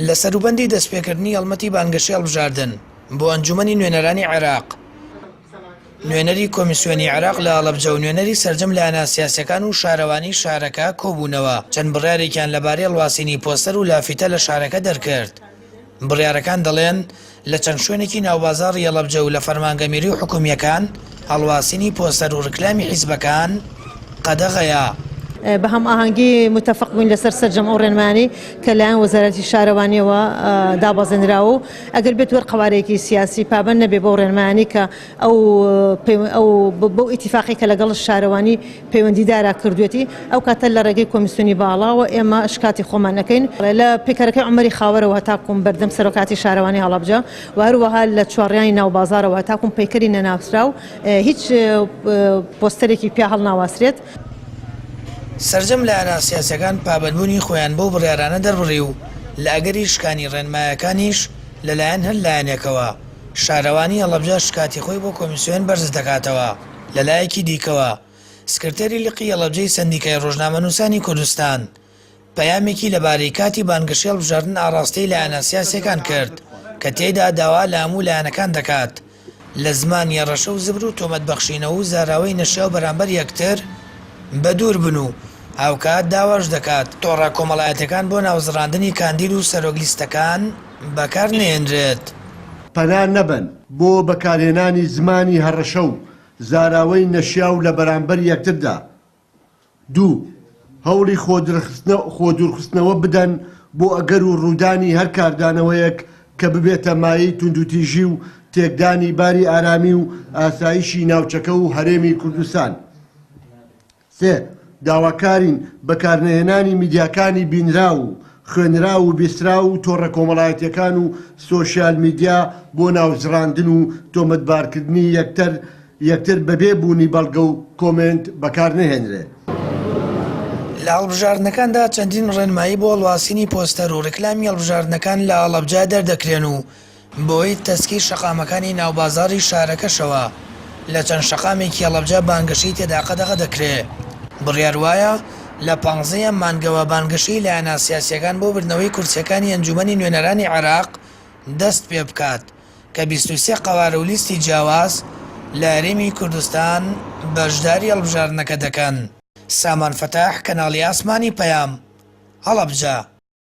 لە سەروبەندی دەستپێکردنی هەڵمەتی بانگەشی هەڵبژاردن بۆ ئەنجومەنی نوێنەرانی عێراق، نوێنەری کۆمیسیۆنی عێراق لە هەڵەبجە و نوێنەری سەرجەم لە ئەناسیاسیەکان و شارەوانی شارەکە کۆبوونەوە چەند بڕیارێکیان لەبارەی هەڵواسینی پۆستەر و لافیتە لە شارەکە دەرکرد. بڕیارەکان دەڵێن لە چەند شوێنێکی ناوبازاڕی هەڵەبجە و لە فەرمانگەمێری و حکومیەکان هەڵواسینی پۆستەر و ڕکلامی حیزبەکان قەدەغەیە. بە هەم ئاهەنگی متفق بووین لەسەر سەرجەم ئەو ڕێنمانی کە لایەن وەزارەتی شارەوانیەوە دابەزێنراوە و ئەگەر بێت وەرقەوارەیەکی سیاسی پابەند نەبێ بۆ ڕێنمانی کە ئەو بۆ ئیتیفاقی کە لەگەڵ شارەوانی پەیوەندیدارا کردوێتی ئەو کاتە لە ڕێگەی کۆمیسیۆنی باڵاوە ئێمە شکاتی خۆمان نەکەین. لە پێکەرەکەی عومەری خاوەرەوە هەتاکوم بەردەم سەرۆکاتی شارەوانی هەڵەبجە و هەروەها لە چوارڕیانی ناوبازارەوە هەتاکوم پەیکەری نەناسرا و هیچ پۆستەرێکی پیا هەڵناواسرێت. سەرجەم لە ئەناسیاسیەکان پابەندبوونی خۆیان بۆ بڕیارانە دەربڕی و لە ئەگەری شکانی ڕێنمایەکانیش لەلایەن هەر لایەنێکەوە شارەوانی هەڵەبجە شکاتی خۆی بۆ کۆمیسیۆن بەرز دەکاتەوە. لەلایەکی دیکەوە سکرتێری لقی هەڵەبجەی سەندیکای ڕۆژنامەنووسانی کوردستان پەیامێکی لەبارەی کاتی بانگەشی هەڵبژاردن ئاڕاستەی لە ئەناسیاسیەکان کرد کە تێیدا داوا لە هەموو لایەنەکان دەکات لە زمانی ڕەشە و زبر و تۆمەتبەخشینەوە و زاراوەی نەشیاو بەرامبەر یەکتر بەدوور بن و هاوکات داواش دەکات تۆڕە کۆمەڵایەتەکان بۆ ناوزڕاندنی کاندیل و سەرۆکلیستەکان بەکار نێنرێت. پەنا نەبن بۆ بەکارهێنانی زمانی هەڕەشە و زاراوەی نەشیاو لە بەرامبەر یەکتردا. دوو، هەوڵی خۆدوورخستنەوە بدەن بۆ ئەگەر و ڕوودانی هەر کاردانەوەیەک کە ببێتە مایی توندوتیژی و تێکدانی باری ئارامی و ئاسایشی ناوچەکە و هەرێمی کوردستان. سێ، داواکارین بەکارنەهێنانی میدیاکانی بینرا و خوێنرا و بیسترا و تۆڕە کۆمەڵایەتیەکان و سۆشیال میدیا بۆ ناوزڕاندن و تۆمەتبارکردنی یەکتر بەبێ بوونی بەڵگە و کۆمنت بەکارنەهێنرێ. لە هەڵبژاردنەکاندا چەندین ڕێنمایی بۆ هەڵواسینی پۆستەر و ڕکلامی هەڵبژاردنەکان لە هەڵەبجە دەردەکرێن و بۆی تەسکی شەقامەکانی ناوبازاڕی شارەکەشەوە لە چەند شەقامێکی هەڵەبجە بانگەشەی تێدا قەدەغە دەکرێت. بڕیار وایە لە 15 مانگەوە بانگەشەی لە ئەناسیاسیەکان بۆ بردنەوەی کورسەکانی ئەنجومەنی نوێنەرانی عێراق دەست پێ بکات کە 23 قەوارە و لیستی جیاواز لە هەرێمی کوردستان بەشداری هەڵبژاردنەکە دەکەن. سامان فەتاح، کەناڵی ئاسمانی پەیام، هەڵەبجە.